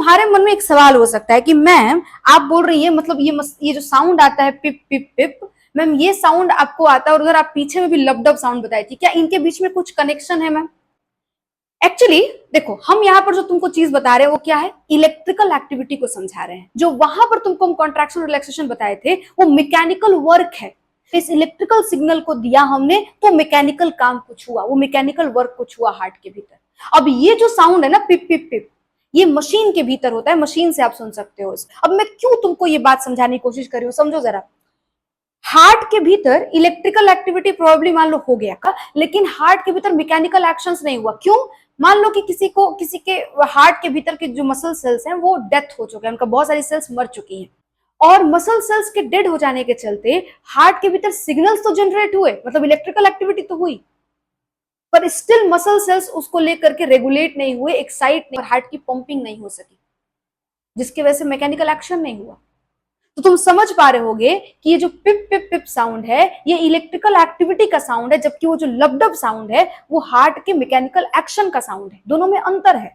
तुम्हारे मन में एक सवाल हो सकता है कि मैम आप बोल रही है मतलब ये जो साउंड आता है पिप पिप पिप, मैम ये साउंड आपको आता है और अगर आप पीछे में भी लबडब साउंड बताई थी, क्या इनके बीच में कुछ कनेक्शन है मैम? एक्चुअली देखो, हम यहाँ पर जो तुमको चीज बता रहे हैं वो क्या है, इलेक्ट्रिकल एक्टिविटी को समझा रहे हैं। जो वहां पर तुमको हम कॉन्ट्रैक्शन रिलैक्सेशन बताए थे वो मैकेनिकल वर्क है। इस इलेक्ट्रिकल सिग्नल को दिया हमने तो मैकेनिकल काम कुछ हुआ, वो मैकेनिकल वर्क कुछ हुआ हार्ट के भीतर। अब ये जो साउंड है ना पिप पिप पिप, ये मशीन के भीतर होता है, मशीन से आप सुन सकते हो। अब मैं क्यों तुमको ये बात समझाने की कोशिश कर रही हूँ, समझो जरा। हार्ट के भीतर इलेक्ट्रिकल एक्टिविटी प्रोबेबली मान लो हो गया का, लेकिन हार्ट के भीतर मैकेनिकल एक्शंस नहीं हुआ। क्यों? मान लो कि किसी के हार्ट के भीतर के जो मसल सेल्स हैं वो डेथ हो चुके हैं, उनका बहुत सारी सेल्स मर चुकी हैं, और मसल सेल्स के डेड हो जाने के चलते हार्ट के भीतर सिग्नल्स तो जनरेट हुए, मतलब इलेक्ट्रिकल एक्टिविटी तो हुई, पर स्टिल मसल सेल्स उसको लेकर के रेगुलेट नहीं हुए, एक्साइट नहीं, हार्ट की पंपिंग नहीं हो सकी, जिसकी वजह से मैकेनिकल एक्शन नहीं हुआ। तो तुम समझ पा रहे होगे कि ये जो पिप पिप पिप साउंड है ये इलेक्ट्रिकल एक्टिविटी का साउंड है, जबकि वो जो लबडब साउंड है वो हार्ट के मैकेनिकल एक्शन का साउंड है। दोनों में अंतर है।